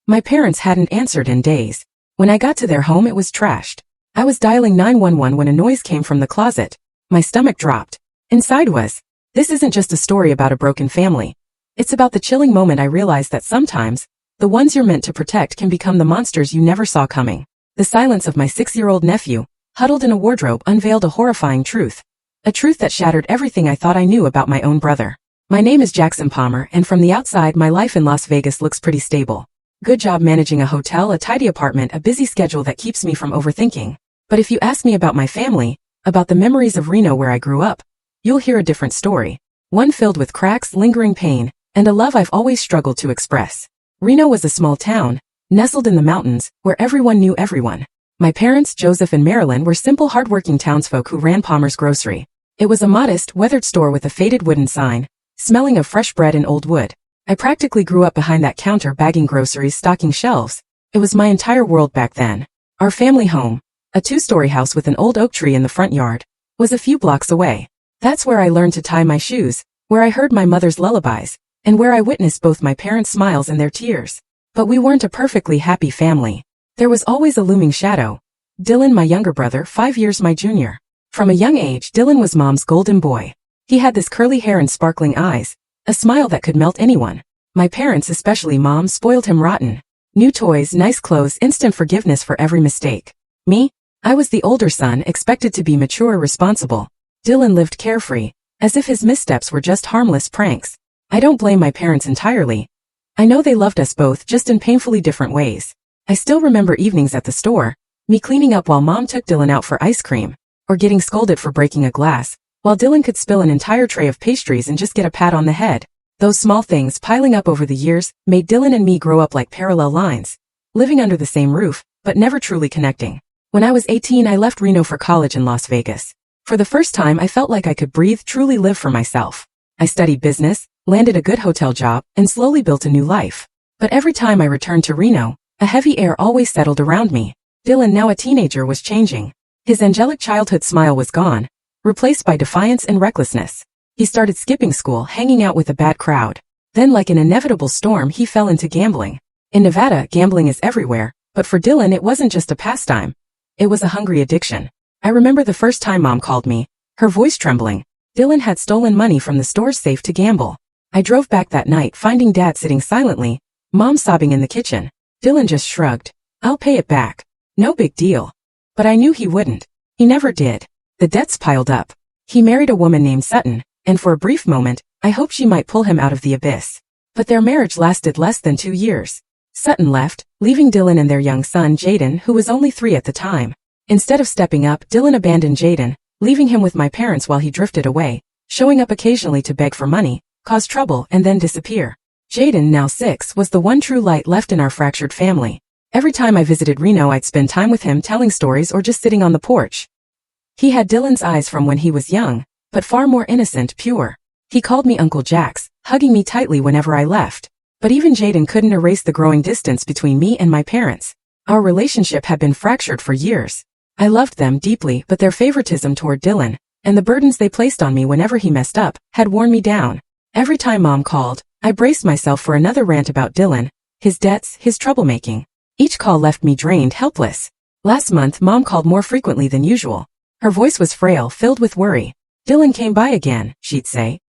My parents hadn't answered in days. When I got to their home, it was trashed. I was dialing 911 when a noise came from the closet. My stomach dropped. Inside was, "This isn't just a story about a broken family. It's about the chilling moment I realized that sometimes, the ones you're meant to protect can become the monsters you never saw coming." The silence of my 6-year-old nephew, huddled in a wardrobe, unveiled a horrifying truth. A truth that shattered everything I thought I knew about my own brother. My name is Jackson Palmer, and from the outside my life in Las Vegas looks pretty stable. Good job managing a hotel, a tidy apartment, a busy schedule that keeps me from overthinking. But if you ask me about my family, about the memories of Reno where I grew up, you'll hear a different story. One filled with cracks, lingering pain, and a love I've always struggled to express. Reno was a small town, nestled in the mountains, where everyone knew everyone. My parents, Joseph and Marilyn, were simple, hardworking townsfolk who ran Palmer's Grocery. It was a modest, weathered store with a faded wooden sign, smelling of fresh bread and old wood. I practically grew up behind that counter, bagging groceries, stocking shelves. It was my entire world back then. Our family home, a 2-story house with an old oak tree in the front yard, was a few blocks away. That's where I learned to tie my shoes, where I heard my mother's lullabies, and where I witnessed both my parents' smiles and their tears. But we weren't a perfectly happy family. There was always a looming shadow. Dylan, my younger brother, 5 years my junior. From a young age, Dylan was Mom's golden boy. He had this curly hair and sparkling eyes, a smile that could melt anyone. My parents, especially Mom, spoiled him rotten. New toys, nice clothes, instant forgiveness for every mistake. Me? I was the older son, expected to be mature, responsible. Dylan lived carefree, as if his missteps were just harmless pranks. I don't blame my parents entirely. I know they loved us both, just in painfully different ways. I still remember evenings at the store, me cleaning up while Mom took Dylan out for ice cream, or getting scolded for breaking a glass, while Dylan could spill an entire tray of pastries and just get a pat on the head. Those small things, piling up over the years, made Dylan and me grow up like parallel lines, living under the same roof, but never truly connecting. When I was 18, I left Reno for college in Las Vegas. For the first time, I felt like I could breathe, truly live for myself. I studied business, landed a good hotel job, and slowly built a new life. But every time I returned to Reno, a heavy air always settled around me. Dylan, now a teenager, was changing. His angelic childhood smile was gone, replaced by defiance and recklessness. He started skipping school, hanging out with a bad crowd. Then, like an inevitable storm, he fell into gambling. In Nevada, gambling is everywhere, but for Dylan it wasn't just a pastime. It was a hungry addiction. I remember the first time Mom called me, her voice trembling. Dylan had stolen money from the store's safe to gamble. I drove back that night, finding Dad sitting silently, Mom sobbing in the kitchen. Dylan just shrugged. "I'll pay it back. No big deal." But I knew he wouldn't. He never did. The debts piled up. He married a woman named Sutton, and for a brief moment, I hoped she might pull him out of the abyss. But their marriage lasted less than 2 years. Sutton left, leaving Dylan and their young son, Jaden, who was only 3 at the time. Instead of stepping up, Dylan abandoned Jaden, leaving him with my parents while he drifted away, showing up occasionally to beg for money, cause trouble, and then disappear. Jaden, now 6, was the one true light left in our fractured family. Every time I visited Reno, I'd spend time with him, telling stories or just sitting on the porch. He had Dylan's eyes from when he was young, but far more innocent, pure. He called me Uncle Jax, hugging me tightly whenever I left. But even Jaden couldn't erase the growing distance between me and my parents. Our relationship had been fractured for years. I loved them deeply, but their favoritism toward Dylan, and the burdens they placed on me whenever he messed up, had worn me down. Every time Mom called, I braced myself for another rant about Dylan, his debts, his troublemaking. Each call left me drained, helpless. Last month, Mom called more frequently than usual. Her voice was frail, filled with worry. "Dylan came by again," she'd say.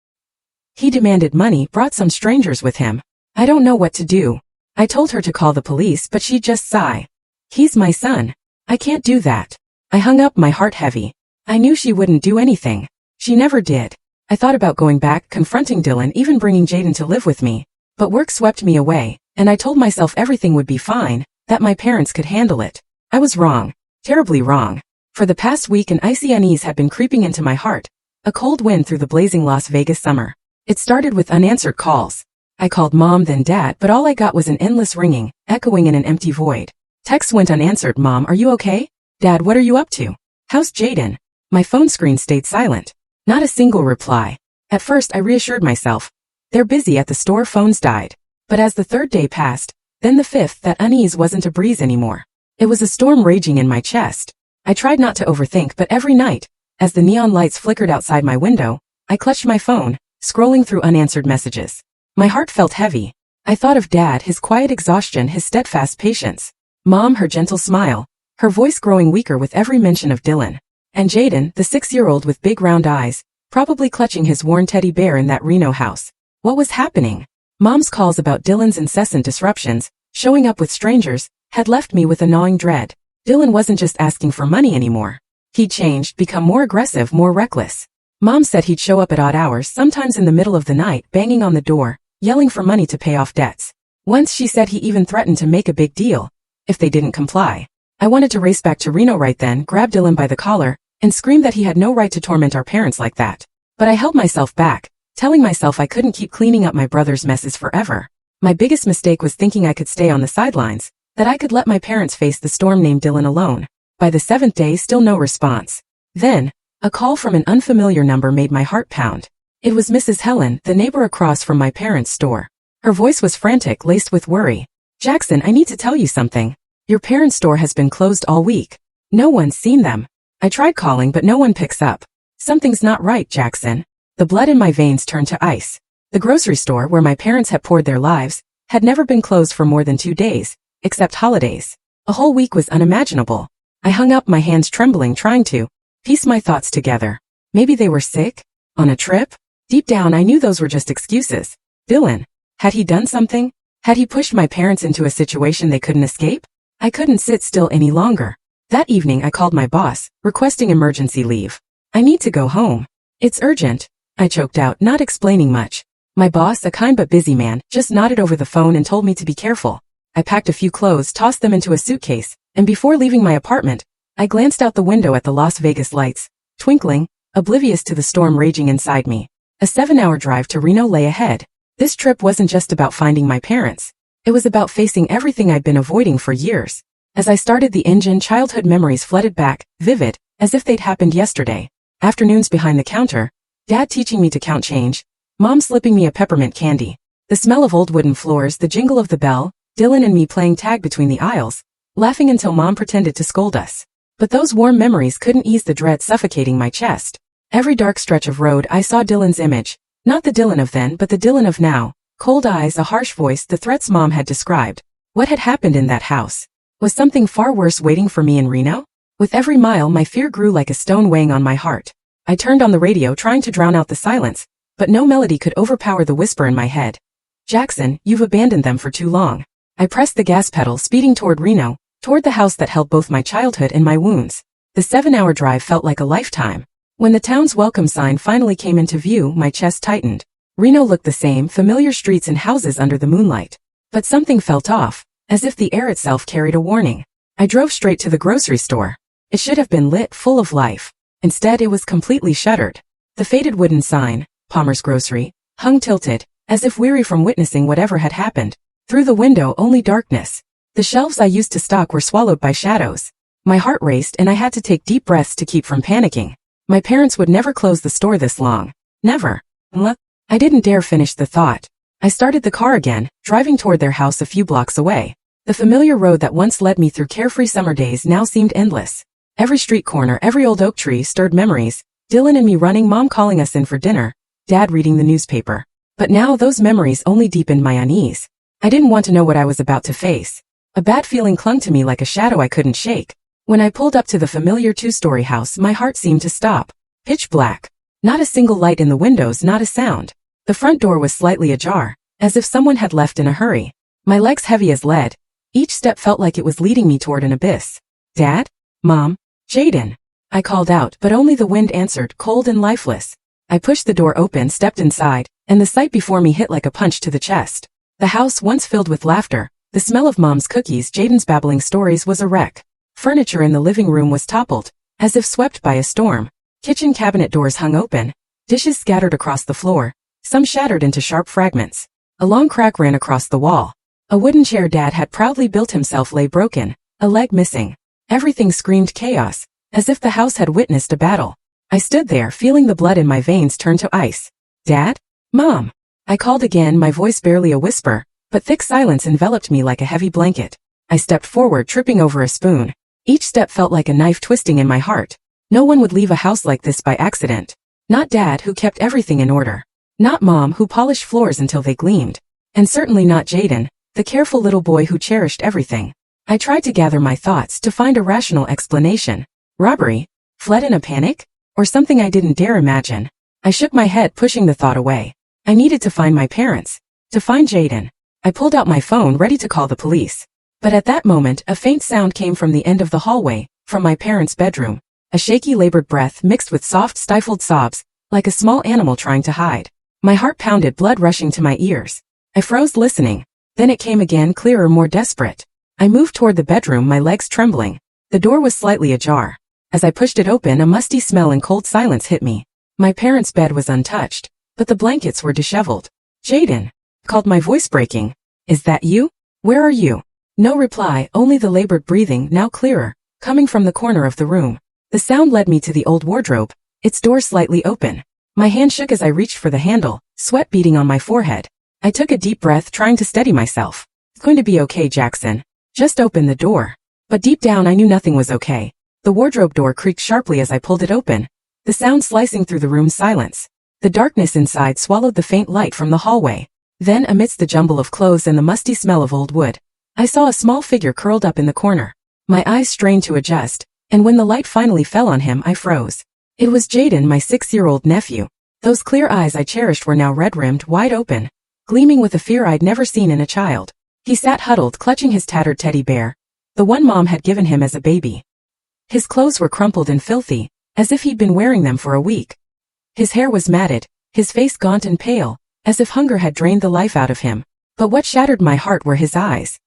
"He demanded money, brought some strangers with him. I don't know what to do." I told her to call the police, but she'd just sigh. "He's my son. I can't do that." I hung up, my heart heavy. I knew she wouldn't do anything. She never did. I thought about going back, confronting Dylan, even bringing Jaden to live with me. But work swept me away, and I told myself everything would be fine, that my parents could handle it. I was wrong. Terribly wrong. For the past week, an icy unease had been creeping into my heart, a cold wind through the blazing Las Vegas summer. It started with unanswered calls. I called Mom, then Dad, but all I got was an endless ringing, echoing in an empty void. Texts went unanswered. "Mom, are you okay? Dad, what are you up to? How's Jaden?" My phone screen stayed silent. Not a single reply. At first, I reassured myself. They're busy at the store, phones died. But as the 3rd day passed, then the 5th, that unease wasn't a breeze anymore. It was a storm raging in my chest. I tried not to overthink, but every night, as the neon lights flickered outside my window, I clutched my phone, scrolling through unanswered messages. My heart felt heavy. I thought of Dad, his quiet exhaustion, his steadfast patience. Mom, her gentle smile, her voice growing weaker with every mention of Dylan. And Jaden, the 6-year-old with big round eyes, probably clutching his worn teddy bear in that Reno house. What was happening? Mom's calls about Dylan's incessant disruptions, showing up with strangers, had left me with a gnawing dread. Dylan wasn't just asking for money anymore. He'd changed, become more aggressive, more reckless. Mom said he'd show up at odd hours, sometimes in the middle of the night, banging on the door, yelling for money to pay off debts. Once she said he even threatened to make a big deal if they didn't comply. I wanted to race back to Reno right then, grab Dylan by the collar, and scream that he had no right to torment our parents like that. But I held myself back, telling myself I couldn't keep cleaning up my brother's messes forever. My biggest mistake was thinking I could stay on the sidelines, that I could let my parents face the storm named Dylan alone. By the 7th day, still no response. Then, a call from an unfamiliar number made my heart pound. It was Mrs. Helen, the neighbor across from my parents' store. Her voice was frantic, laced with worry. "Jackson, I need to tell you something. Your parents' store has been closed all week. No one's seen them." I tried calling, but no one picks up. "Something's not right, Jackson." The blood in my veins turned to ice. The grocery store, where my parents had poured their lives, had never been closed for more than 2 days, except holidays. A whole week was unimaginable. I hung up, my hands trembling, trying to piece my thoughts together. Maybe they were sick? On a trip? Deep down, I knew those were just excuses. Dylan. Had he done something? Had he pushed my parents into a situation they couldn't escape? I couldn't sit still any longer. That evening, I called my boss, requesting emergency leave. "I need to go home. It's urgent," I choked out, not explaining much. My boss, a kind but busy man, just nodded over the phone and told me to be careful. I packed a few clothes, tossed them into a suitcase, and before leaving my apartment, I glanced out the window at the Las Vegas lights, twinkling, oblivious to the storm raging inside me. A 7-hour drive to Reno lay ahead. This trip wasn't just about finding my parents. It was about facing everything I'd been avoiding for years. As I started the engine, childhood memories flooded back, vivid, as if they'd happened yesterday. Afternoons behind the counter, Dad teaching me to count change, Mom slipping me a peppermint candy, the smell of old wooden floors, the jingle of the bell, Dylan and me playing tag between the aisles, laughing until Mom pretended to scold us. But those warm memories couldn't ease the dread suffocating my chest. Every dark stretch of road I saw Dylan's image, not the Dylan of then but the Dylan of now, cold eyes, a harsh voice, the threats Mom had described. What had happened in that house? Was something far worse waiting for me in Reno? With every mile, my fear grew like a stone weighing on my heart. I turned on the radio, trying to drown out the silence, but no melody could overpower the whisper in my head. "Jackson, you've abandoned them for too long." I pressed the gas pedal, speeding toward Reno, toward the house that held both my childhood and my wounds. The 7-hour drive felt like a lifetime. When the town's welcome sign finally came into view, my chest tightened. Reno looked the same, familiar streets and houses under the moonlight. But something felt off, as if the air itself carried a warning. I drove straight to the grocery store. It should have been lit, full of life. Instead, it was completely shuttered. The faded wooden sign, Palmer's Grocery, hung tilted, as if weary from witnessing whatever had happened. Through the window, only darkness. The shelves I used to stock were swallowed by shadows. My heart raced and I had to take deep breaths to keep from panicking. My parents would never close the store this long. Never. I didn't dare finish the thought. I started the car again, driving toward their house a few blocks away. The familiar road that once led me through carefree summer days now seemed endless. Every street corner, every old oak tree stirred memories. Dylan and me running, Mom calling us in for dinner, Dad reading the newspaper. But now those memories only deepened my unease. I didn't want to know what I was about to face. A bad feeling clung to me like a shadow I couldn't shake. When I pulled up to the familiar 2-story house, my heart seemed to stop. Pitch black. Not a single light in the windows, not a sound. The front door was slightly ajar, as if someone had left in a hurry. My legs heavy as lead. Each step felt like it was leading me toward an abyss. "Dad? Mom? Jaden?" I called out, but only the wind answered, cold and lifeless. I pushed the door open, stepped inside, and the sight before me hit like a punch to the chest. The house, once filled with laughter, the smell of Mom's cookies, Jaden's babbling stories, was a wreck. Furniture in the living room was toppled, as if swept by a storm. Kitchen cabinet doors hung open, dishes scattered across the floor, some shattered into sharp fragments. A long crack ran across the wall. A wooden chair Dad had proudly built himself lay broken, a leg missing. Everything screamed chaos, as if the house had witnessed a battle. I stood there, feeling the blood in my veins turn to ice. "Dad? Mom?" I called again, my voice barely a whisper, but thick silence enveloped me like a heavy blanket. I stepped forward, tripping over a spoon. Each step felt like a knife twisting in my heart. No one would leave a house like this by accident. Not Dad, who kept everything in order. Not Mom, who polished floors until they gleamed. And certainly not Jaden, the careful little boy who cherished everything. I tried to gather my thoughts to find a rational explanation. Robbery? Fled in a panic? Or something I didn't dare imagine? I shook my head, pushing the thought away. I needed to find my parents. To find Jaden. I pulled out my phone, ready to call the police. But at that moment, a faint sound came from the end of the hallway, from my parents' bedroom. A shaky, labored breath mixed with soft, stifled sobs, like a small animal trying to hide. My heart pounded, blood rushing to my ears. I froze, listening. Then it came again, clearer, more desperate. I moved toward the bedroom, my legs trembling. The door was slightly ajar. As I pushed it open, a musty smell and cold silence hit me. My parents' bed was untouched, but the blankets were disheveled. Jaden, called, my voice breaking. Is that you? Where are you? No reply, only the labored breathing, now clearer, coming from the corner of the room. The sound led me to the old wardrobe, its door slightly open. My hand shook as I reached for the handle, sweat beading on my forehead. I took a deep breath, trying to steady myself. It's going to be okay, Jackson. Just open the door. But deep down I knew nothing was okay. The wardrobe door creaked sharply as I pulled it open, the sound slicing through the room's silence. The darkness inside swallowed the faint light from the hallway. Then, amidst the jumble of clothes and the musty smell of old wood, I saw a small figure curled up in the corner. My eyes strained to adjust, and when the light finally fell on him, I froze. It was Jaden, my 6-year-old nephew. Those clear eyes I cherished were now red-rimmed, wide open, gleaming with a fear I'd never seen in a child. He sat huddled, clutching his tattered teddy bear, the one Mom had given him as a baby. His clothes were crumpled and filthy, as if he'd been wearing them for a week. His hair was matted, his face gaunt and pale, as if hunger had drained the life out of him. But what shattered my heart were his eyes.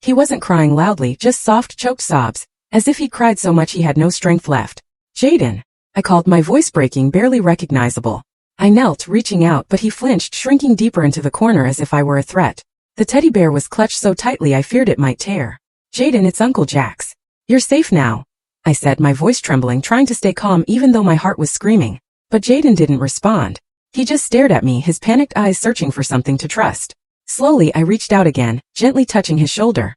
He wasn't crying loudly, just soft, choked sobs, as if he'd cried so much he had no strength left. Jaden, I called, my voice breaking, barely recognizable. I knelt, reaching out, but he flinched, shrinking deeper into the corner as if I were a threat. The teddy bear was clutched so tightly I feared it might tear. Jaden, it's Uncle Jax. You're safe now, I said, my voice trembling, trying to stay calm even though my heart was screaming. But Jaden didn't respond. He just stared at me, his panicked eyes searching for something to trust. Slowly I reached out again, gently touching his shoulder.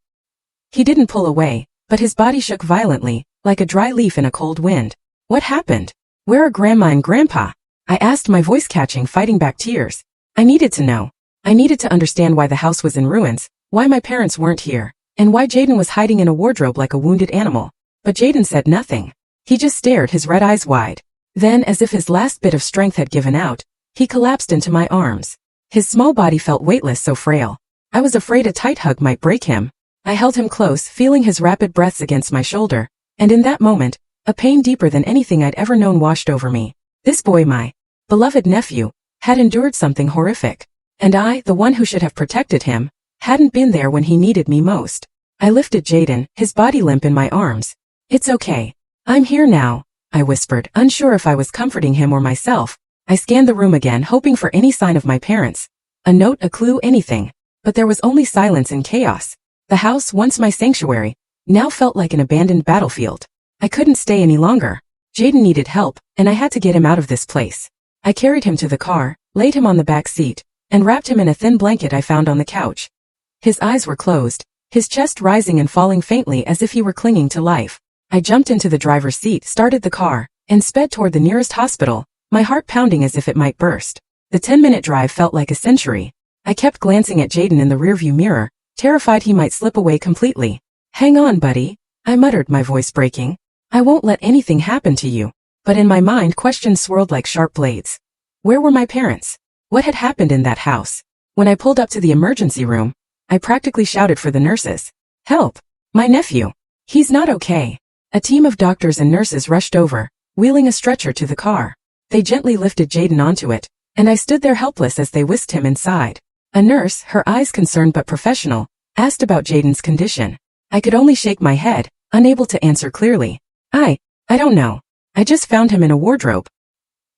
He didn't pull away, but his body shook violently, like a dry leaf in a cold wind. What happened? Where are Grandma and Grandpa? I asked, my voice catching, fighting back tears. I needed to know. I needed to understand why the house was in ruins, why my parents weren't here, and why Jaden was hiding in a wardrobe like a wounded animal. But Jaden said nothing. He just stared, his red eyes wide. Then, as if his last bit of strength had given out, he collapsed into my arms. His small body felt weightless, so frail. I was afraid a tight hug might break him. I held him close, feeling his rapid breaths against my shoulder, and in that moment, a pain deeper than anything I'd ever known washed over me. This boy, my beloved nephew, had endured something horrific. And I, the one who should have protected him, hadn't been there when he needed me most. I lifted Jaden, his body limp in my arms. It's okay. I'm here now, I whispered, unsure if I was comforting him or myself. I scanned the room again, hoping for any sign of my parents. A note, a clue, anything. But there was only silence and chaos. The house, once my sanctuary, now felt like an abandoned battlefield. I couldn't stay any longer. Jaden needed help, and I had to get him out of this place. I carried him to the car, laid him on the back seat, and wrapped him in a thin blanket I found on the couch. His eyes were closed, his chest rising and falling faintly as if he were clinging to life. I jumped into the driver's seat, started the car, and sped toward the nearest hospital, my heart pounding as if it might burst. The 10-minute drive felt like a century. I kept glancing at Jaden in the rearview mirror, terrified he might slip away completely. Hang on, buddy, I muttered, my voice breaking. I won't let anything happen to you. But in my mind, questions swirled like sharp blades. Where were my parents? What had happened in that house? When I pulled up to the emergency room, I practically shouted for the nurses. Help! My nephew! He's not okay. A team of doctors and nurses rushed over, wheeling a stretcher to the car. They gently lifted Jaden onto it, and I stood there helpless as they whisked him inside. A nurse, her eyes concerned but professional, asked about Jaden's condition. I could only shake my head, unable to answer clearly. I don't know. I just found him in a wardrobe.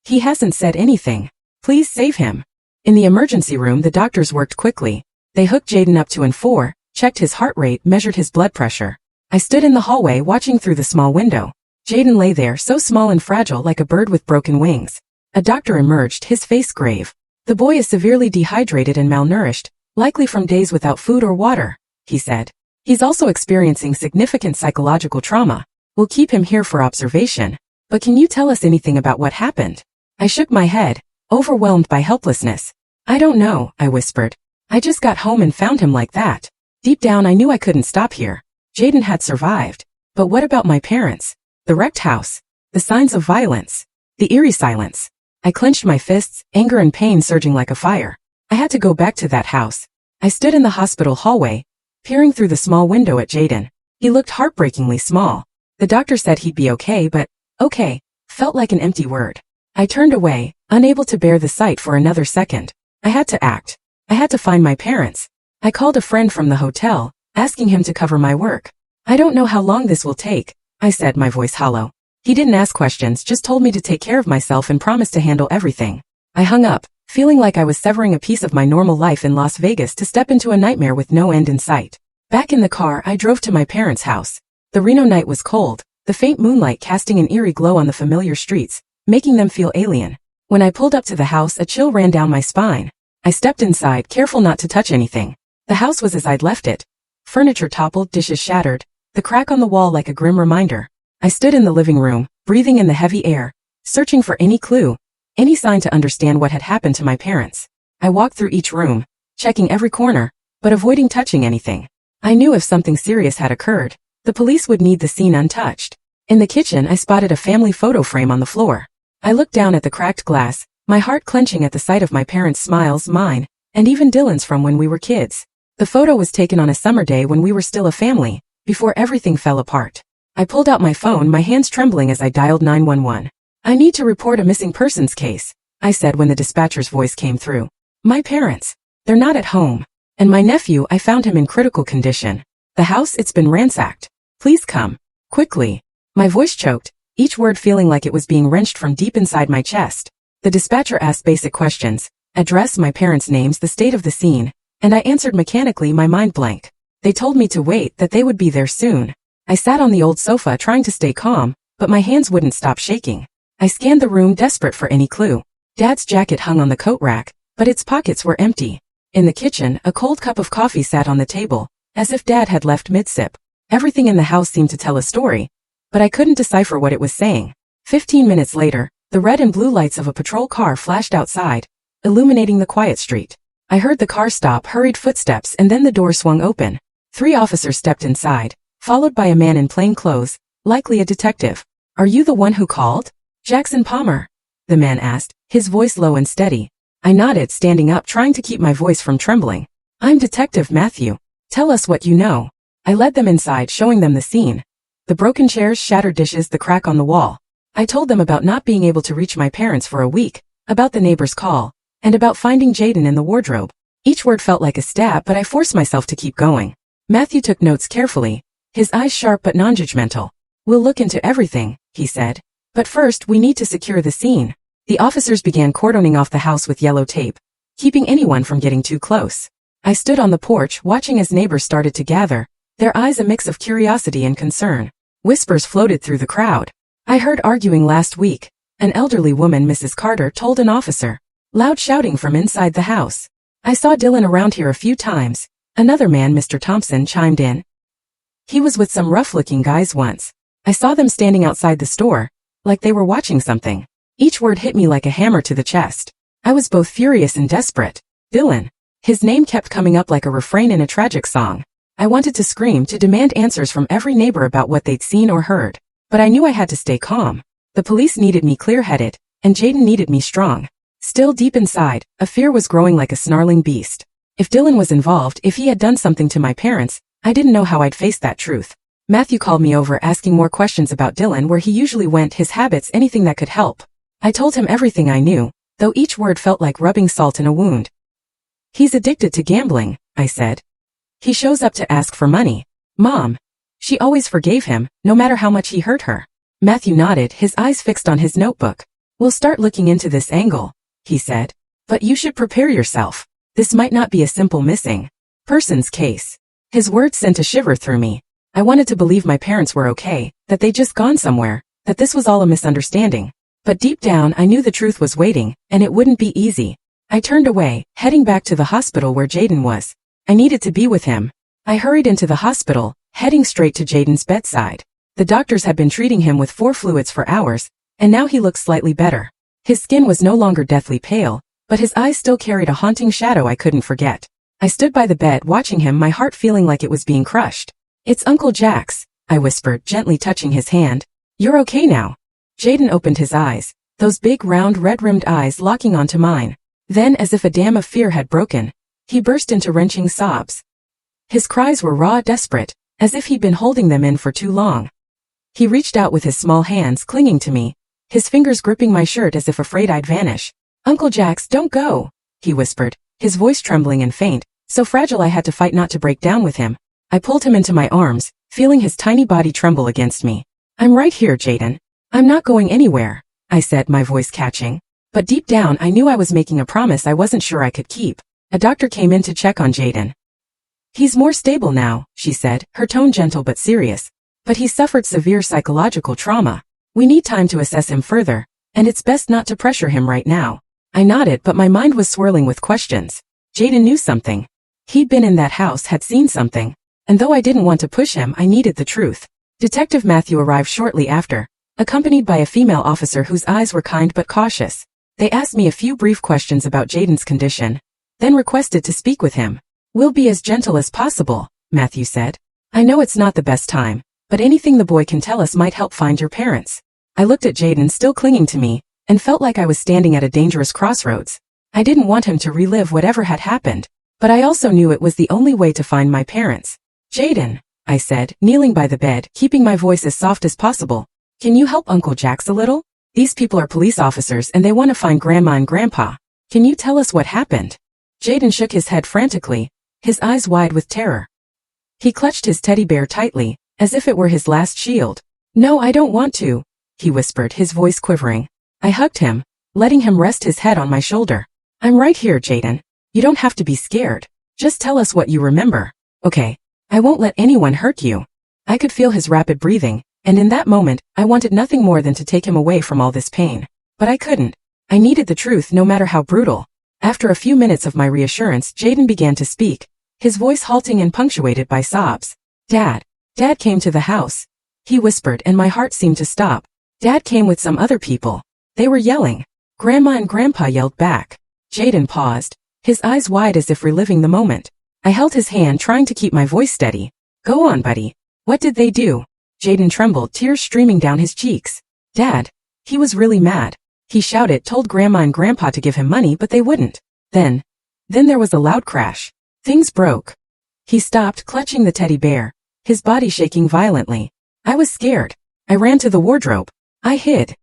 He hasn't said anything. Please save him. In the emergency room, the doctors worked quickly. They hooked Jaden up to N4, checked his heart rate, measured his blood pressure. I stood in the hallway watching through the small window. Jaden lay there, so small and fragile, like a bird with broken wings. A doctor emerged, his face grave. The boy is severely dehydrated and malnourished, likely from days without food or water, he said. He's also experiencing significant psychological trauma. We'll keep him here for observation. But can you tell us anything about what happened? I shook my head, overwhelmed by helplessness. I don't know, I whispered. I just got home and found him like that. Deep down I knew I couldn't stop here. Jaden had survived. But what about my parents? The wrecked house. The signs of violence. The eerie silence. I clenched my fists, anger and pain surging like a fire. I had to go back to that house. I stood in the hospital hallway, peering through the small window at Jaden. He looked heartbreakingly small. The doctor said he'd be okay, but okay felt like an empty word. I turned away, unable to bear the sight for another second. I had to act. I had to find my parents. I called a friend from the hotel, asking him to cover my work. I don't know how long this will take, I said, my voice hollow. He didn't ask questions, just told me to take care of myself and promised to handle everything. I hung up, feeling like I was severing a piece of my normal life in Las Vegas to step into a nightmare with no end in sight. Back in the car, I drove to my parents' house. The Reno night was cold, the faint moonlight casting an eerie glow on the familiar streets, making them feel alien. When I pulled up to the house, a chill ran down my spine. I stepped inside, careful not to touch anything. The house was as I'd left it. Furniture toppled, dishes shattered, the crack on the wall like a grim reminder. I stood in the living room, breathing in the heavy air, searching for any clue, any sign to understand what had happened to my parents. I walked through each room, checking every corner, but avoiding touching anything. I knew if something serious had occurred, the police would need the scene untouched. In the kitchen, I spotted a family photo frame on the floor. I looked down at the cracked glass, my heart clenching at the sight of my parents' smiles, mine, and even Dylan's from when we were kids. The photo was taken on a summer day when we were still a family, before everything fell apart. I pulled out my phone, my hands trembling as I dialed 911. I need to report a missing persons case, I said when the dispatcher's voice came through. My parents. They're not at home. And my nephew, I found him in critical condition. The house, it's been ransacked. Please come. Quickly. My voice choked, each word feeling like it was being wrenched from deep inside my chest. The dispatcher asked basic questions, address, my parents' names, the state of the scene, and I answered mechanically, my mind blank. They told me to wait, that they would be there soon. I sat on the old sofa trying to stay calm, but my hands wouldn't stop shaking. I scanned the room, desperate for any clue. Dad's jacket hung on the coat rack, but its pockets were empty. In the kitchen, a cold cup of coffee sat on the table, as if Dad had left mid-sip. Everything in the house seemed to tell a story, but I couldn't decipher what it was saying. 15 minutes later, the red and blue lights of a patrol car flashed outside, illuminating the quiet street. I heard the car stop, hurried footsteps, and then the door swung open. 3 officers stepped inside, followed by a man in plain clothes, likely a detective. Are you the one who called? Jackson Palmer? The man asked, his voice low and steady. I nodded, standing up, trying to keep my voice from trembling. I'm Detective Matthew. Tell us what you know. I led them inside, showing them the scene. The broken chairs, shattered dishes, the crack on the wall. I told them about not being able to reach my parents for a week, about the neighbor's call, and about finding Jaden in the wardrobe. Each word felt like a stab, but I forced myself to keep going. Matthew took notes carefully, his eyes sharp but non-judgmental. We'll look into everything, he said. But first, we need to secure the scene. The officers began cordoning off the house with yellow tape, keeping anyone from getting too close. I stood on the porch, watching as neighbors started to gather, their eyes a mix of curiosity and concern. Whispers floated through the crowd. I heard arguing last week. An elderly woman, Mrs. Carter, told an officer. Loud shouting from inside the house. I saw Dylan around here a few times. Another man, Mr. Thompson, chimed in. He was with some rough-looking guys once. I saw them standing outside the store, like they were watching something. Each word hit me like a hammer to the chest. I was both furious and desperate. Dylan. His name kept coming up like a refrain in a tragic song. I wanted to scream, to demand answers from every neighbor about what they'd seen or heard. But I knew I had to stay calm. The police needed me clear-headed, and Jaden needed me strong. Still deep inside, a fear was growing like a snarling beast. If Dylan was involved, if he had done something to my parents, I didn't know how I'd face that truth. Matthew called me over, asking more questions about Dylan, where he usually went, his habits, anything that could help. I told him everything I knew, though each word felt like rubbing salt in a wound. He's addicted to gambling, I said. He shows up to ask for money. Mom. She always forgave him, no matter how much he hurt her. Matthew nodded, his eyes fixed on his notebook. We'll start looking into this angle, he said. But you should prepare yourself. This might not be a simple missing persons case. His words sent a shiver through me. I wanted to believe my parents were okay, that they'd just gone somewhere, that this was all a misunderstanding. But deep down I knew the truth was waiting, and it wouldn't be easy. I turned away, heading back to the hospital where Jaden was. I needed to be with him. I hurried into the hospital, heading straight to Jaden's bedside. The doctors had been treating him with 4 fluids for hours, and now he looked slightly better. His skin was no longer deathly pale, but his eyes still carried a haunting shadow I couldn't forget. I stood by the bed watching him, my heart feeling like it was being crushed. "It's Uncle Jack's," I whispered, gently touching his hand. "You're okay now?" Jaden opened his eyes, those big round red-rimmed eyes locking onto mine. Then, as if a dam of fear had broken, he burst into wrenching sobs. His cries were raw, desperate, as if he'd been holding them in for too long. He reached out with his small hands clinging to me, his fingers gripping my shirt as if afraid I'd vanish. "Uncle Jax, don't go," he whispered, his voice trembling and faint, so fragile I had to fight not to break down with him. I pulled him into my arms, feeling his tiny body tremble against me. "I'm right here, Jaden. I'm not going anywhere," I said, my voice catching. But deep down I knew I was making a promise I wasn't sure I could keep. A doctor came in to check on Jaden. "He's more stable now," she said, her tone gentle but serious. "But he suffered severe psychological trauma. We need time to assess him further, and it's best not to pressure him right now." I nodded, but my mind was swirling with questions. Jaden knew something. He'd been in that house, had seen something. And though I didn't want to push him, I needed the truth. Detective Matthew arrived shortly after, accompanied by a female officer whose eyes were kind but cautious. They asked me a few brief questions about Jaden's condition, then requested to speak with him. "We'll be as gentle as possible," Matthew said. "I know it's not the best time, but anything the boy can tell us might help find your parents." I looked at Jaden, still clinging to me, and felt like I was standing at a dangerous crossroads. I didn't want him to relive whatever had happened, but I also knew it was the only way to find my parents. "Jaden," I said, kneeling by the bed, keeping my voice as soft as possible, "can you help Uncle Jax a little? These people are police officers and they want to find Grandma and Grandpa. Can you tell us what happened?" Jaden shook his head frantically, his eyes wide with terror. He clutched his teddy bear tightly, as if it were his last shield. "No, I don't want to," he whispered, his voice quivering. I hugged him, letting him rest his head on my shoulder. "I'm right here, Jaden. You don't have to be scared. Just tell us what you remember, okay? I won't let anyone hurt you." I could feel his rapid breathing, and in that moment, I wanted nothing more than to take him away from all this pain. But I couldn't. I needed the truth, no matter how brutal. After a few minutes of my reassurance, Jaden began to speak, his voice halting and punctuated by sobs. Dad came to the house," he whispered, and my heart seemed to stop. "Dad came with some other people. They were yelling. Grandma and Grandpa yelled back." Jaden paused, his eyes wide as if reliving the moment. I held his hand, trying to keep my voice steady. "Go on, buddy. What did they do?" Jaden trembled, tears streaming down his cheeks. "Dad, he was really mad. He shouted, told Grandma and Grandpa to give him money, but they wouldn't. Then there was a loud crash. Things broke." He stopped, clutching the teddy bear, his body shaking violently. I was scared. I ran to the wardrobe. I hid.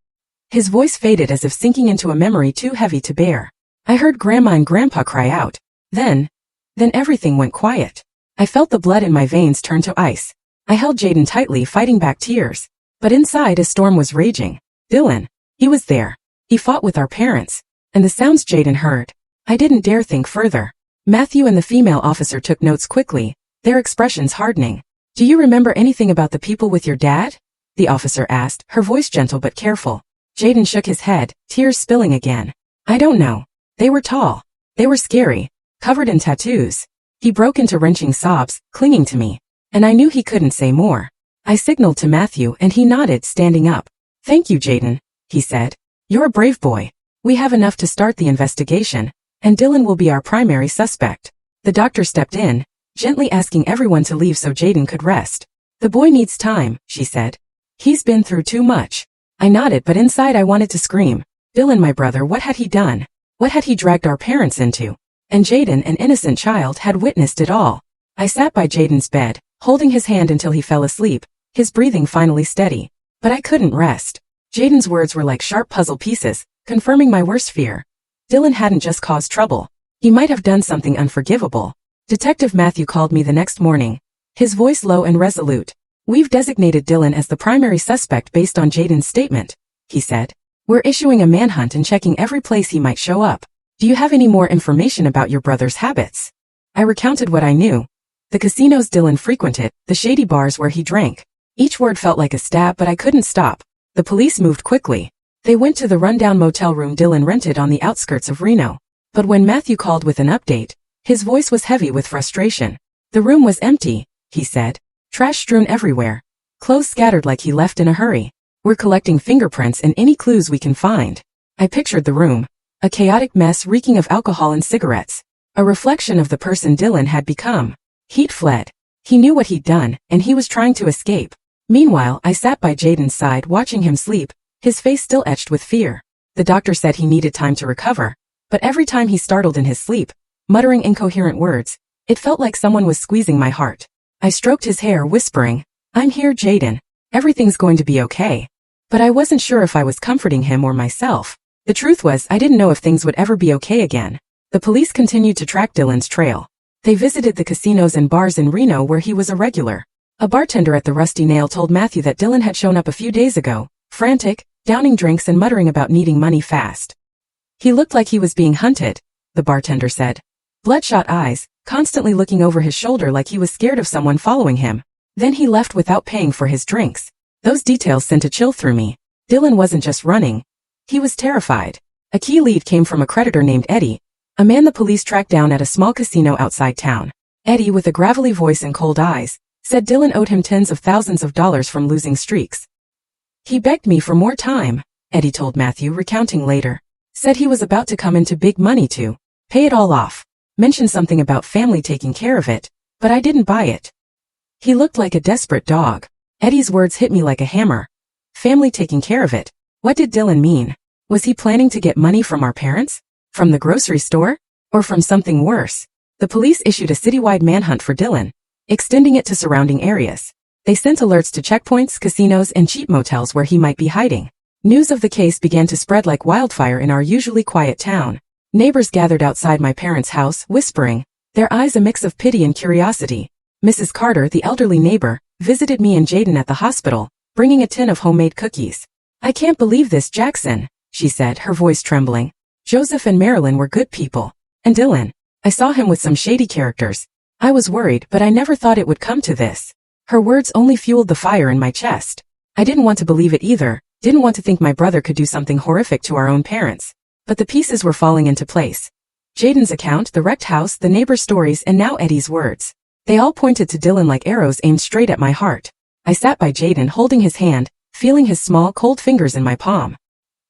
His voice faded as if sinking into a memory too heavy to bear. I heard Grandma and Grandpa cry out. Then everything went quiet. I felt the blood in my veins turn to ice. I held Jaden tightly, fighting back tears. But inside a storm was raging. Dylan. He was there. He fought with our parents. And the sounds Jaden heard. I didn't dare think further. Matthew and the female officer took notes quickly, their expressions hardening. "Do you remember anything about the people with your dad?" the officer asked, her voice gentle but careful. Jaden shook his head, tears spilling again. "I don't know. They were tall. They were scary, covered in tattoos." He broke into wrenching sobs, clinging to me. And I knew he couldn't say more. I signaled to Matthew and he nodded, standing up. "Thank you, Jaden," he said. "You're a brave boy. We have enough to start the investigation, and Dylan will be our primary suspect." The doctor stepped in, gently asking everyone to leave so Jaden could rest. "The boy needs time," she said. "He's been through too much." I nodded, but inside I wanted to scream. Dylan, my brother, what had he done? What had he dragged our parents into? And Jaden, an innocent child, had witnessed it all. I sat by Jaden's bed, holding his hand until he fell asleep, his breathing finally steady. But I couldn't rest. Jaden's words were like sharp puzzle pieces, confirming my worst fear. Dylan hadn't just caused trouble. He might have done something unforgivable. Detective Matthew called me the next morning, his voice low and resolute. "We've designated Dylan as the primary suspect based on Jaden's statement," he said. "We're issuing a manhunt and checking every place he might show up. Do you have any more information about your brother's habits?" I recounted what I knew. The casinos Dylan frequented, the shady bars where he drank. Each word felt like a stab, but I couldn't stop. The police moved quickly. They went to the rundown motel room Dylan rented on the outskirts of Reno. But when Matthew called with an update, his voice was heavy with frustration. "The room was empty," he said. "Trash strewn everywhere. Clothes scattered like he left in a hurry. We're collecting fingerprints and any clues we can find." I pictured the room. A chaotic mess reeking of alcohol and cigarettes. a reflection of the person Dylan had become. He'd fled. He knew what he'd done, and he was trying to escape. Meanwhile, I sat by Jaden's side watching him sleep, his face still etched with fear. The doctor said he needed time to recover, but every time he startled in his sleep, muttering incoherent words, it felt like someone was squeezing my heart. I stroked his hair, whispering, "I'm here, Jaden. Everything's going to be okay." But I wasn't sure if I was comforting him or myself. The truth was, I didn't know if things would ever be okay again. The police continued to track Dylan's trail. They visited the casinos and bars in Reno where he was a regular. A bartender at the Rusty Nail told Matthew that Dylan had shown up a few days ago, frantic, downing drinks and muttering about needing money fast. He looked like he was being hunted, the bartender said. Bloodshot eyes, constantly looking over his shoulder like he was scared of someone following him. Then he left without paying for his drinks. Those details sent a chill through me. Dylan wasn't just running. He was terrified. A key lead came from a creditor named Eddie, a man the police tracked down at a small casino outside town. Eddie, with a gravelly voice and cold eyes, said Dylan owed him tens of thousands of dollars from losing streaks. He begged me for more time, Eddie told Matthew, recounting later. Said he was about to come into big money to pay it all off. Mentioned something about family taking care of it, but I didn't buy it. He looked like a desperate dog. Eddie's words hit me like a hammer. Family taking care of it. What did Dylan mean? Was he planning to get money from our parents? From the grocery store? Or from something worse? The police issued a citywide manhunt for Dylan, extending it to surrounding areas. They sent alerts to checkpoints, casinos, and cheap motels where he might be hiding. News of the case began to spread like wildfire in our usually quiet town. Neighbors gathered outside my parents' house, whispering, their eyes a mix of pity and curiosity. Mrs. Carter, the elderly neighbor, visited me and Jaden at the hospital, bringing a tin of homemade cookies. "I can't believe this, Jackson," she said, her voice trembling. "Joseph and Marilyn were good people. And Dylan, I saw him with some shady characters. I was worried, but I never thought it would come to this." Her words only fueled the fire in my chest. I didn't want to believe it either, didn't want to think my brother could do something horrific to our own parents. But the pieces were falling into place. Jaden's account, the wrecked house, the neighbor's stories, and now Eddie's words. They all pointed to Dylan like arrows aimed straight at my heart. I sat by Jaden, holding his hand, feeling his small, cold fingers in my palm.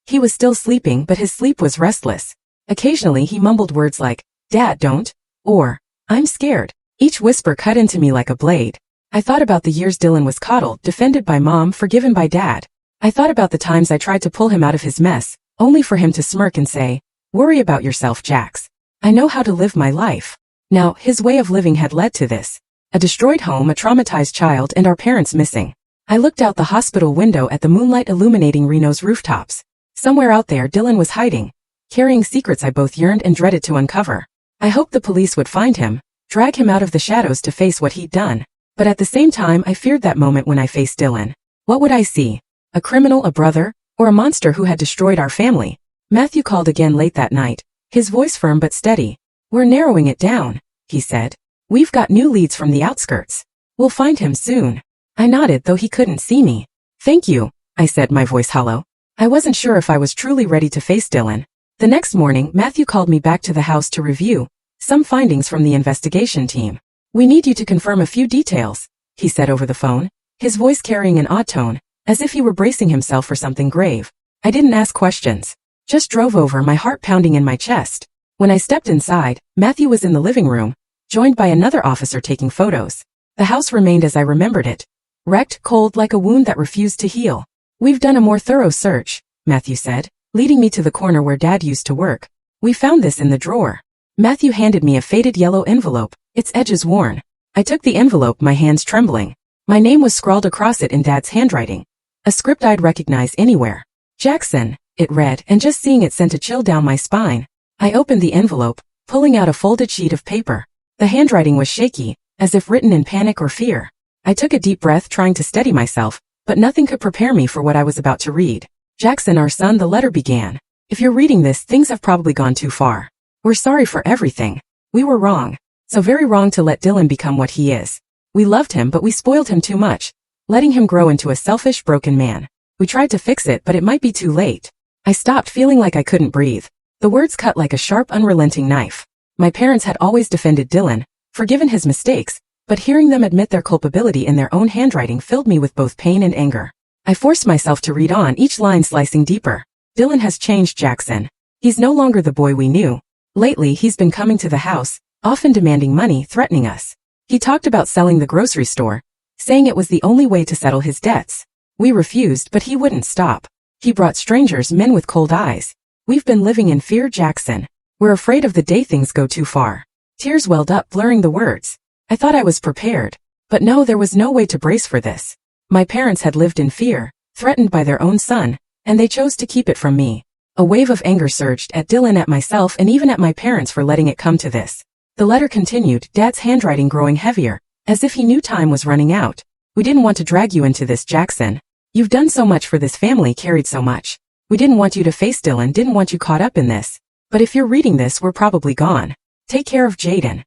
He was still sleeping, but his sleep was restless. Occasionally he mumbled words like, "Dad, don't," or, "I'm scared." Each whisper cut into me like a blade. I thought about the years Dylan was coddled, defended by Mom, forgiven by Dad. I thought about the times I tried to pull him out of his mess, only for him to smirk and say, "Worry about yourself, Jax. I know how to live my life." Now, his way of living had led to this. A destroyed home, a traumatized child, and our parents missing. I looked out the hospital window at the moonlight illuminating Reno's rooftops. Somewhere out there Dylan was hiding, carrying secrets I both yearned and dreaded to uncover. I hoped the police would find him, drag him out of the shadows to face what he'd done. But at the same time I feared that moment when I faced Dylan. What would I see? A criminal, a brother, or a monster who had destroyed our family? Matthew called again late that night, his voice firm but steady. "We're narrowing it down," he said. "We've got new leads from the outskirts. We'll find him soon." I nodded, though he couldn't see me. "Thank you," I said, my voice hollow. I wasn't sure if I was truly ready to face Dylan. The next morning, Matthew called me back to the house to review some findings from the investigation team. "We need you to confirm a few details," he said over the phone, his voice carrying an odd tone, as if he were bracing himself for something grave. I didn't ask questions, just drove over, my heart pounding in my chest. When I stepped inside, Matthew was in the living room, joined by another officer taking photos. The house remained as I remembered it, wrecked, cold, like a wound that refused to heal. "We've done a more thorough search," Matthew said, leading me to the corner where Dad used to work. "We found this in the drawer." Matthew handed me a faded yellow envelope, its edges worn. I took the envelope, my hands trembling. My name was scrawled across it in Dad's handwriting, a script I'd recognize anywhere. "Jackson," it read, and just seeing it sent a chill down my spine. I opened the envelope, pulling out a folded sheet of paper. The handwriting was shaky, as if written in panic or fear. I took a deep breath, trying to steady myself, but nothing could prepare me for what I was about to read. "Jackson, our son," the letter began. "If you're reading this, things have probably gone too far. We're sorry for everything. We were wrong. So very wrong to let Dylan become what he is. We loved him, but we spoiled him too much, letting him grow into a selfish, broken man. We tried to fix it, but it might be too late." I stopped, feeling like I couldn't breathe. The words cut like a sharp, unrelenting knife. My parents had always defended Dylan, forgiven his mistakes, but hearing them admit their culpability in their own handwriting filled me with both pain and anger. I forced myself to read on, each line slicing deeper. "Dylan has changed, Jackson. He's no longer the boy we knew. Lately he's been coming to the house, often demanding money, threatening us. He talked about selling the grocery store, saying it was the only way to settle his debts. We refused, but he wouldn't stop. He brought strangers, men with cold eyes. We've been living in fear, Jackson. We're afraid of the day things go too far. Tears welled up, blurring the words. I thought I was prepared. But no, there was no way to brace for this. My parents had lived in fear, threatened by their own son, and they chose to keep it from me. A wave of anger surged at Dylan, at myself, and even at my parents for letting it come to this. The letter continued, Dad's handwriting growing heavier, as if he knew time was running out. We didn't want to drag you into this, Jackson. You've done so much for this family, carried so much. We didn't want you to face Dylan, didn't want you caught up in this. But if you're reading this, we're probably gone. Take care of Jaden.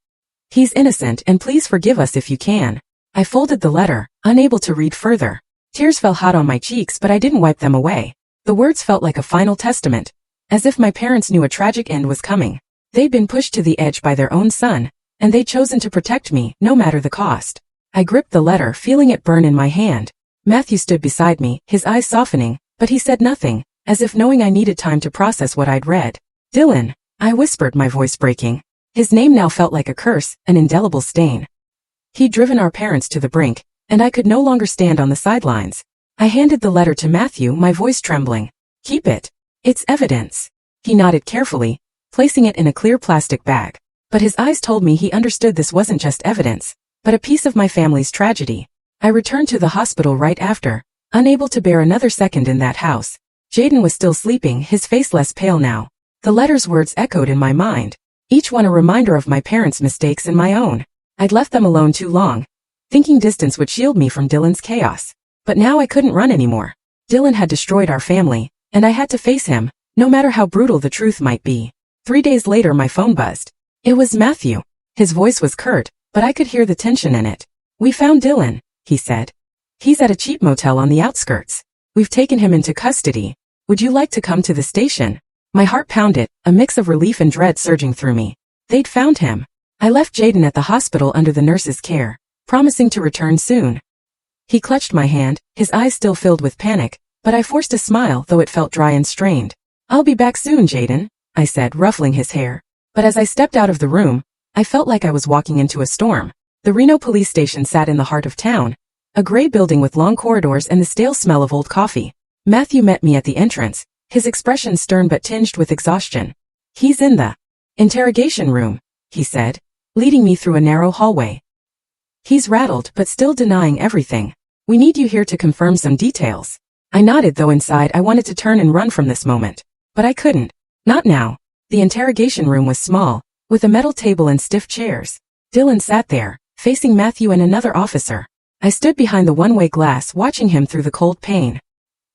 He's innocent, and please forgive us if you can. I folded the letter, unable to read further. Tears fell hot on my cheeks, but I didn't wipe them away. The words felt like a final testament, as if my parents knew a tragic end was coming. They'd been pushed to the edge by their own son, and they'd chosen to protect me, no matter the cost. I gripped the letter, feeling it burn in my hand. Matthew stood beside me, his eyes softening, but he said nothing, as if knowing I needed time to process what I'd read. Dylan, I whispered, my voice breaking. His name now felt like a curse, an indelible stain. He'd driven our parents to the brink, and I could no longer stand on the sidelines. I handed the letter to Matthew, my voice trembling. Keep it. It's evidence. He nodded carefully, placing it in a clear plastic bag. But his eyes told me he understood this wasn't just evidence, but a piece of my family's tragedy. I returned to the hospital right after, unable to bear another second in that house. Jaden was still sleeping, his face less pale now. The letter's words echoed in my mind, each one a reminder of my parents' mistakes and my own. I'd left them alone too long, thinking distance would shield me from Dylan's chaos. But now I couldn't run anymore. Dylan had destroyed our family, and I had to face him, no matter how brutal the truth might be. 3 days later my phone buzzed. It was Matthew. His voice was curt, but I could hear the tension in it. We found Dylan, he said. He's at a cheap motel on the outskirts. We've taken him into custody. Would you like to come to the station? My heart pounded, a mix of relief and dread surging through me. They'd found him. I left Jaden at the hospital under the nurse's care, promising to return soon. He clutched my hand, his eyes still filled with panic, but I forced a smile, though it felt dry and strained. I'll be back soon, Jaden, I said, ruffling his hair. But as I stepped out of the room, I felt like I was walking into a storm. The Reno police station sat in the heart of town, a gray building with long corridors and the stale smell of old coffee. Matthew met me at the entrance, his expression stern but tinged with exhaustion. He's in the interrogation room, he said, leading me through a narrow hallway. He's rattled but still denying everything. We need you here to confirm some details. I nodded, though inside I wanted to turn and run from this moment. But I couldn't. Not now. The interrogation room was small, with a metal table and stiff chairs. Dylan sat there, facing Matthew and another officer. I stood behind the one-way glass, watching him through the cold pane.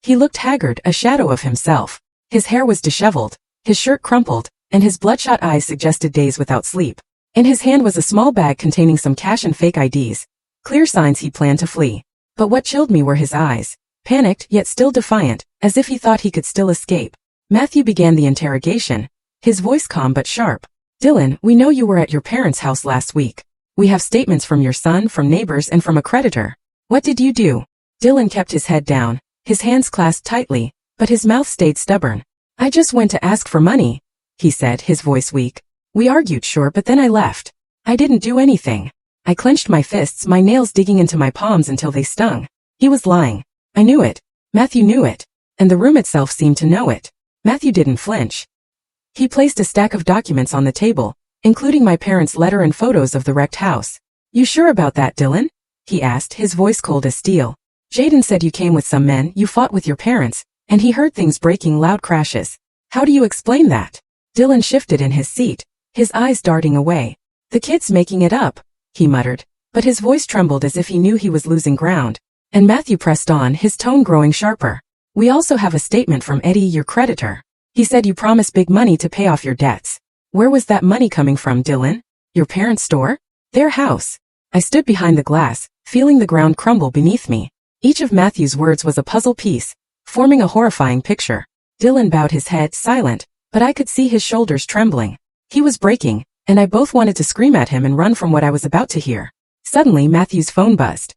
He looked haggard, a shadow of himself. His hair was disheveled, his shirt crumpled, and his bloodshot eyes suggested days without sleep. In his hand was a small bag containing some cash and fake IDs, clear signs he planned to flee. But what chilled me were his eyes, panicked yet still defiant, as if he thought he could still escape. Matthew began the interrogation, his voice calm but sharp. Dylan, we know you were at your parents' house last week. We have statements from your son, from neighbors, and from a creditor. What did you do? Dylan kept his head down, his hands clasped tightly, but his mouth stayed stubborn. I just went to ask for money, he said, his voice weak. We argued, sure, but then I left. I didn't do anything. I clenched my fists, my nails digging into my palms until they stung. He was lying. I knew it. Matthew knew it. And the room itself seemed to know it. Matthew didn't flinch. He placed a stack of documents on the table, including my parents' letter and photos of the wrecked house. You sure about that, Dylan? He asked, his voice cold as steel. Jaden said you came with some men, you fought with your parents, and he heard things breaking, loud crashes. How do you explain that? Dylan shifted in his seat, his eyes darting away. The kid's making it up, he muttered, but his voice trembled as if he knew he was losing ground. And Matthew pressed on, his tone growing sharper. We also have a statement from Eddie, your creditor. He said you promised big money to pay off your debts. Where was that money coming from, Dylan? Your parents' store? Their house. I stood behind the glass, feeling the ground crumble beneath me. Each of Matthew's words was a puzzle piece, forming a horrifying picture. Dylan bowed his head, silent, but I could see his shoulders trembling. He was breaking, and I both wanted to scream at him and run from what I was about to hear. Suddenly Matthew's phone buzzed.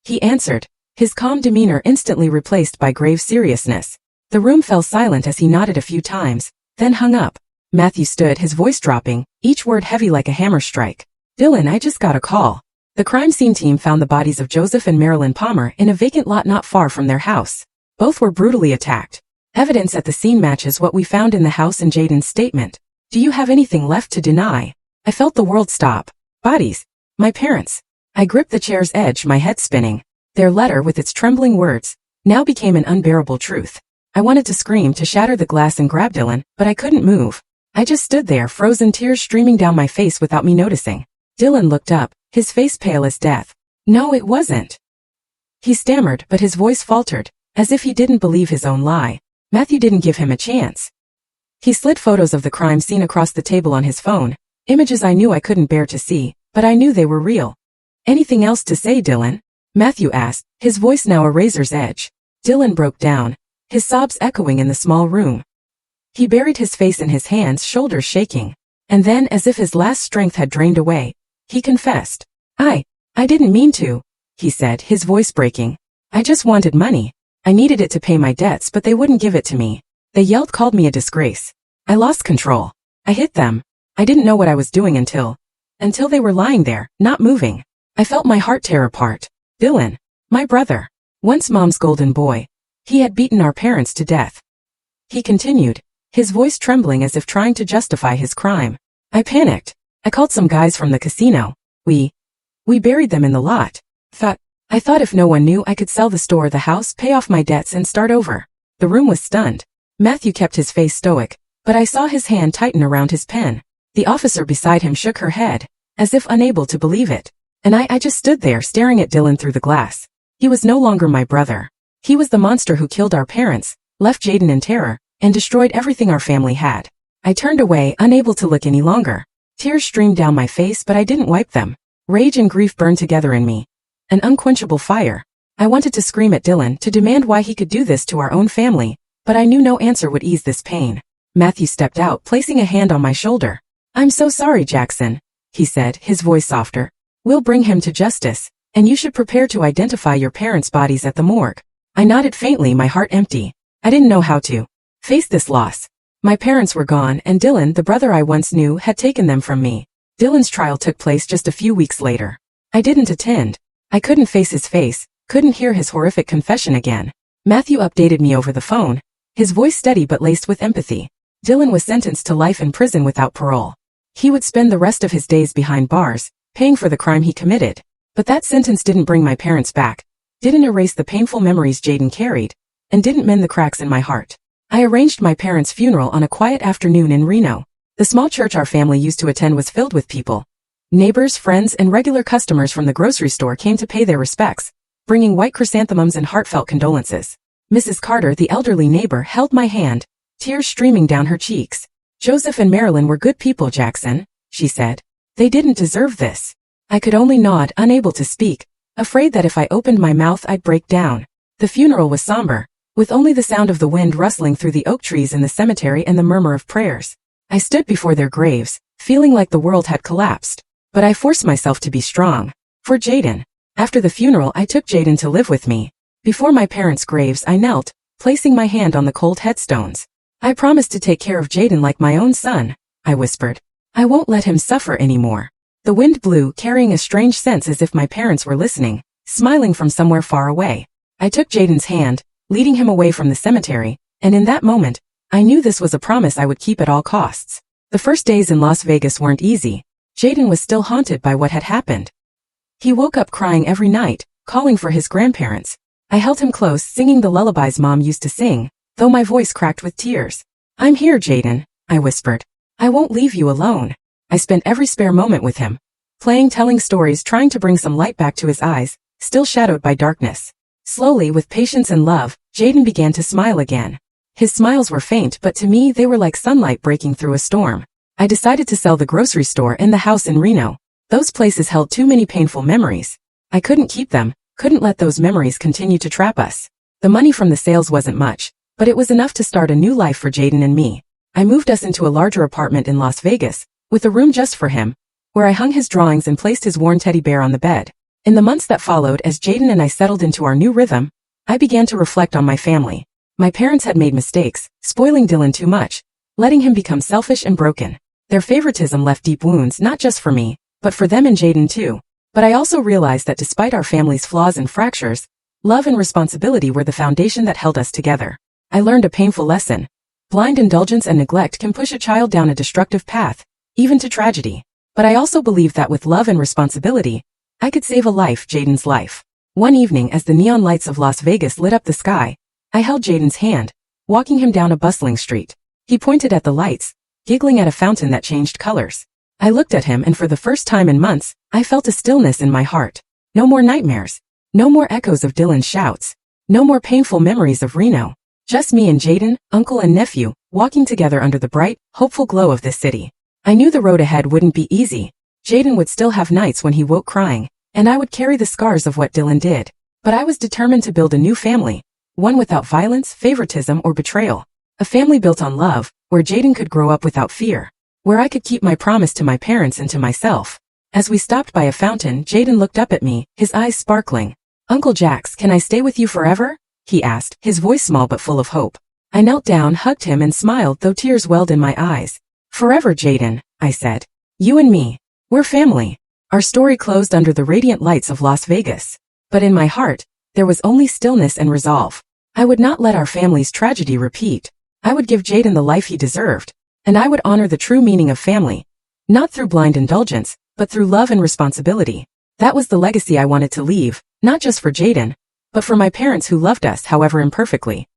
He answered, his calm demeanor instantly replaced by grave seriousness. The room fell silent as he nodded a few times, then hung up. Matthew stood, his voice dropping, each word heavy like a hammer strike. Dylan, I just got a call. The crime scene team found the bodies of Joseph and Marilyn Palmer in a vacant lot not far from their house. Both were brutally attacked. Evidence at the scene matches what we found in the house and Jaden's statement. Do you have anything left to deny? I felt the world stop. Bodies. My parents. I gripped the chair's edge, my head spinning. Their letter, with its trembling words, now became an unbearable truth. I wanted to scream, to shatter the glass and grab Dylan, but I couldn't move. I just stood there, frozen, tears streaming down my face without me noticing. Dylan looked up, his face pale as death. No, it wasn't. He stammered, but his voice faltered, as if he didn't believe his own lie. Matthew didn't give him a chance. He slid photos of the crime scene across the table on his phone, images I knew I couldn't bear to see, but I knew they were real. Anything else to say, Dylan? Matthew asked, his voice now a razor's edge. Dylan broke down, his sobs echoing in the small room. He buried his face in his hands, shoulders shaking. And then, as if his last strength had drained away, he confessed. I didn't mean to, he said, his voice breaking. I just wanted money. I needed it to pay my debts, but they wouldn't give it to me. They yelled, called me a disgrace. I lost control. I hit them. I didn't know what I was doing until they were lying there, not moving. I felt my heart tear apart. Dylan, my brother, once Mom's golden boy. He had beaten our parents to death. He continued, his voice trembling as if trying to justify his crime. I panicked. I called some guys from the casino. We buried them in the lot. I thought if no one knew, I could sell the store, the house, pay off my debts and start over. The room was stunned. Matthew kept his face stoic, but I saw his hand tighten around his pen. The officer beside him shook her head, as if unable to believe it. And I just stood there staring at Dylan through the glass. He was no longer my brother. He was the monster who killed our parents, left Jaden in terror, and destroyed everything our family had. I turned away, unable to look any longer. Tears streamed down my face, but I didn't wipe them. Rage and grief burned together in me. An unquenchable fire. I wanted to scream at Dylan, to demand why he could do this to our own family, but I knew no answer would ease this pain. Matthew stepped out, placing a hand on my shoulder. I'm so sorry, Jackson, he said, his voice softer. We'll bring him to justice, and you should prepare to identify your parents' bodies at the morgue. I nodded faintly, my heart empty. I didn't know how to face this loss. My parents were gone, and Dylan, the brother I once knew, had taken them from me. Dylan's trial took place just a few weeks later. I didn't attend. I couldn't face his face, couldn't hear his horrific confession again. Matthew updated me over the phone, his voice steady but laced with empathy. Dylan was sentenced to life in prison without parole. He would spend the rest of his days behind bars, paying for the crime he committed. But that sentence didn't bring my parents back, didn't erase the painful memories Jaden carried, and didn't mend the cracks in my heart. I arranged my parents' funeral on a quiet afternoon in Reno. The small church our family used to attend was filled with people. Neighbors, friends, and regular customers from the grocery store came to pay their respects, bringing white chrysanthemums and heartfelt condolences. Mrs. Carter, the elderly neighbor, held my hand, tears streaming down her cheeks. Joseph and Marilyn were good people, Jackson, she said. They didn't deserve this. I could only nod, unable to speak, afraid that if I opened my mouth I'd break down. The funeral was somber, with only the sound of the wind rustling through the oak trees in the cemetery and the murmur of prayers. I stood before their graves, feeling like the world had collapsed. But I forced myself to be strong. For Jaden. After the funeral, I took Jaden to live with me. Before my parents' graves, I knelt, placing my hand on the cold headstones. I promised to take care of Jaden like my own son, I whispered. I won't let him suffer anymore. The wind blew, carrying a strange sense as if my parents were listening, smiling from somewhere far away. I took Jaden's hand, leading him away from the cemetery, and in that moment, I knew this was a promise I would keep at all costs. The first days in Las Vegas weren't easy. Jaden was still haunted by what had happened. He woke up crying every night, calling for his grandparents. I held him close, singing the lullabies Mom used to sing, though my voice cracked with tears. I'm here, Jaden, I whispered. I won't leave you alone. I spent every spare moment with him, playing, telling stories, trying to bring some light back to his eyes, still shadowed by darkness. Slowly, with patience and love, Jaden began to smile again. His smiles were faint, but to me they were like sunlight breaking through a storm. I decided to sell the grocery store and the house in Reno. Those places held too many painful memories. I couldn't keep them, couldn't let those memories continue to trap us. The money from the sales wasn't much, but it was enough to start a new life for Jaden and me. I moved us into a larger apartment in Las Vegas, with a room just for him, where I hung his drawings and placed his worn teddy bear on the bed. In the months that followed, as Jaden and I settled into our new rhythm, I began to reflect on my family. My parents had made mistakes, spoiling Dylan too much, letting him become selfish and broken. Their favoritism left deep wounds not just for me, but for them and Jaden too. But I also realized that despite our family's flaws and fractures, love and responsibility were the foundation that held us together. I learned a painful lesson. Blind indulgence and neglect can push a child down a destructive path, even to tragedy. But I also believed that with love and responsibility, I could save a life, Jaden's life. One evening as the neon lights of Las Vegas lit up the sky, I held Jaden's hand, walking him down a bustling street. He pointed at the lights, giggling at a fountain that changed colors. I looked at him and for the first time in months, I felt a stillness in my heart. No more nightmares. No more echoes of Dylan's shouts. No more painful memories of Reno. Just me and Jaden, uncle and nephew, walking together under the bright, hopeful glow of this city. I knew the road ahead wouldn't be easy. Jaden would still have nights when he woke crying, and I would carry the scars of what Dylan did. But I was determined to build a new family, one without violence, favoritism, or betrayal. A family built on love, where Jaden could grow up without fear, where I could keep my promise to my parents and to myself. As we stopped by a fountain, Jaden looked up at me, his eyes sparkling. "Uncle Jax, can I stay with you forever?" he asked, his voice small but full of hope. I knelt down, hugged him and smiled though tears welled in my eyes. "Forever, Jaden," I said. "You and me. We're family." Our story closed under the radiant lights of Las Vegas. But in my heart, there was only stillness and resolve. I would not let our family's tragedy repeat. I would give Jaden the life he deserved, and I would honor the true meaning of family, not through blind indulgence, but through love and responsibility. That was the legacy I wanted to leave, not just for Jaden, but for my parents who loved us however imperfectly.